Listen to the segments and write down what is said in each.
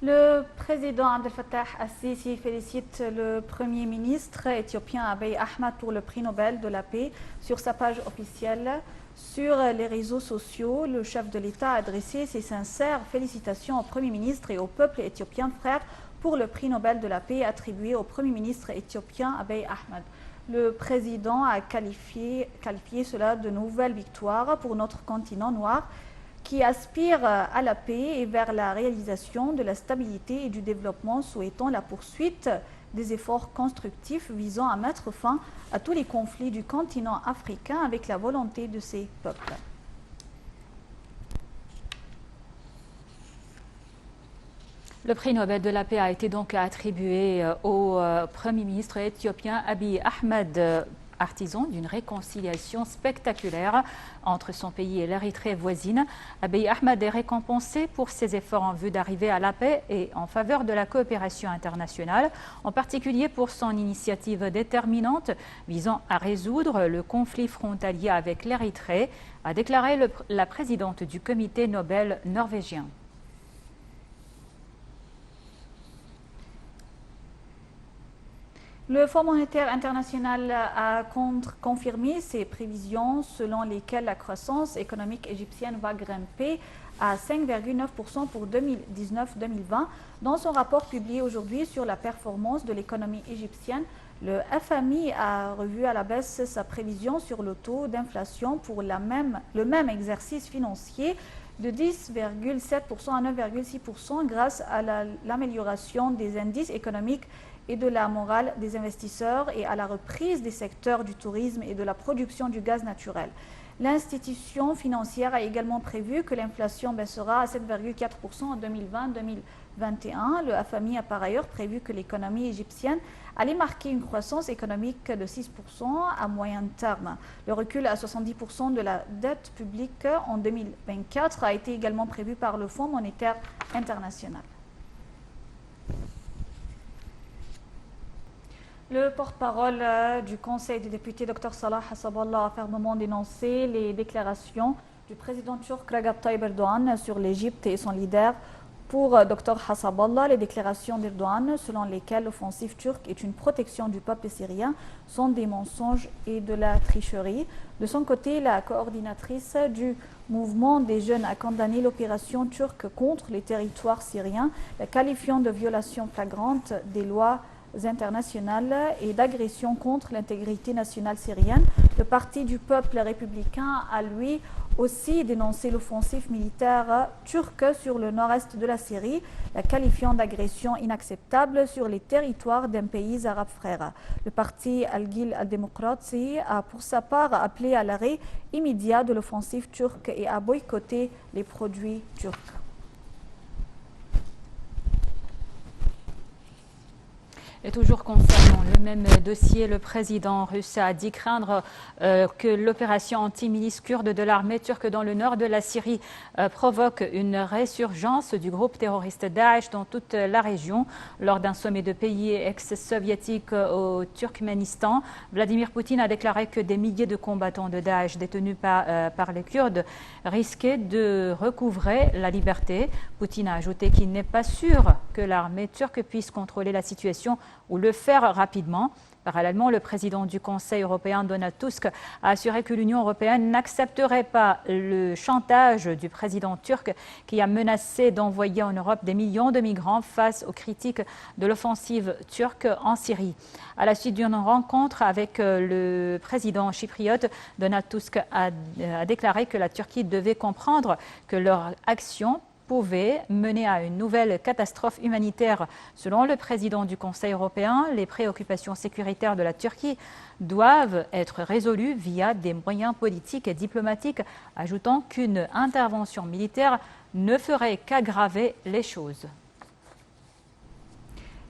Le président Abdel Fattah al-Sisi félicite le Premier ministre éthiopien Abiy Ahmed pour le prix Nobel de la paix. Sur sa page officielle, sur les réseaux sociaux, le chef de l'État a adressé ses sincères félicitations au Premier ministre et au peuple éthiopien frère pour le prix Nobel de la paix attribué au Premier ministre éthiopien Abiy Ahmed. Le président a qualifié cela de nouvelle victoire pour notre continent noir qui aspire à la paix et vers la réalisation de la stabilité et du développement, souhaitant la poursuite des efforts constructifs visant à mettre fin à tous les conflits du continent africain avec la volonté de ses peuples. Le prix Nobel de la paix a été donc attribué au Premier ministre éthiopien Abiy Ahmed, artisan d'une réconciliation spectaculaire entre son pays et l'Érythrée voisine. Abiy Ahmed est récompensé pour ses efforts en vue d'arriver à la paix et en faveur de la coopération internationale, en particulier pour son initiative déterminante visant à résoudre le conflit frontalier avec l'Érythrée, a déclaré la présidente du comité Nobel norvégien. Le Fonds monétaire international a confirmé ses prévisions selon lesquelles la croissance économique égyptienne va grimper à 5,9% pour 2019-2020. Dans son rapport publié aujourd'hui sur la performance de l'économie égyptienne, le FMI a revu à la baisse sa prévision sur le taux d'inflation pour le même exercice financier de 10,7% à 9,6% grâce à l'amélioration des indices économiques et de la morale des investisseurs et à la reprise des secteurs du tourisme et de la production du gaz naturel. L'institution financière a également prévu que l'inflation baissera à 7,4% en 2020-2021. Le FMI a par ailleurs prévu que l'économie égyptienne allait marquer une croissance économique de 6% à moyen terme. Le recul à 70% de la dette publique en 2024 a été également prévu par le Fonds monétaire international. Le porte-parole du Conseil des députés, Dr Salah Hassaballah, a fermement dénoncé les déclarations du président turc Recep Tayyip Erdoğan sur l'Égypte et son leader. Pour Dr Hassaballah, les déclarations d'Erdoğan selon lesquelles l'offensive turque est une protection du peuple syrien sont des mensonges et de la tricherie. De son côté, la coordinatrice du mouvement des jeunes a condamné l'opération turque contre les territoires syriens, la qualifiant de violation flagrante des lois internationales et d'agression contre l'intégrité nationale syrienne. Le Parti du peuple républicain a lui aussi dénoncé l'offensive militaire turque sur le nord-est de la Syrie, la qualifiant d'agression inacceptable sur les territoires d'un pays arabe frère. Le parti Al-Ghil al-Demokrati a pour sa part appelé à l'arrêt immédiat de l'offensive turque et à boycotter les produits turcs. Et toujours concernant le même dossier, le président russe a dit craindre que l'opération anti-milice kurde de l'armée turque dans le nord de la Syrie provoque une résurgence du groupe terroriste Daesh dans toute la région. Lors d'un sommet de pays ex-soviétiques au Turkménistan, Vladimir Poutine a déclaré que des milliers de combattants de Daesh détenus par les Kurdes risquaient de recouvrer la liberté. Poutine a ajouté qu'il n'est pas sûr que l'armée turque puisse contrôler la situation ou le faire rapidement. Parallèlement, le président du Conseil européen, Donald Tusk, a assuré que l'Union européenne n'accepterait pas le chantage du président turc qui a menacé d'envoyer en Europe des millions de migrants face aux critiques de l'offensive turque en Syrie. À la suite d'une rencontre avec le président chypriote, Donald Tusk a déclaré que la Turquie devait comprendre que leur action pouvait mener à une nouvelle catastrophe humanitaire. Selon le président du Conseil européen, les préoccupations sécuritaires de la Turquie doivent être résolues via des moyens politiques et diplomatiques, ajoutant qu'une intervention militaire ne ferait qu'aggraver les choses.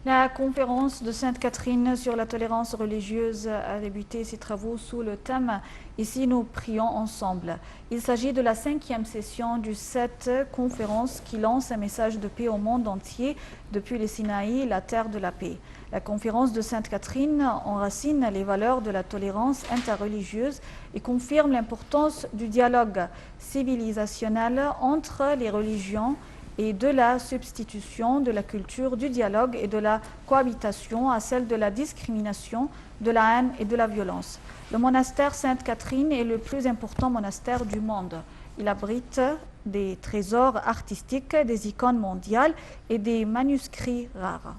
La conférence de Sainte-Catherine sur la tolérance religieuse a débuté ses travaux sous le thème « Ici nous prions ensemble ». Il s'agit de la 5e session de cette conférence qui lance un message de paix au monde entier depuis le Sinaï, la terre de la paix. La conférence de Sainte-Catherine enracine les valeurs de la tolérance interreligieuse et confirme l'importance du dialogue civilisationnel entre les religions et de la substitution de la culture du dialogue et de la cohabitation à celle de la discrimination, de la haine et de la violence. Le monastère Sainte-Catherine est le plus important monastère du monde. Il abrite des trésors artistiques, des icônes mondiales et des manuscrits rares.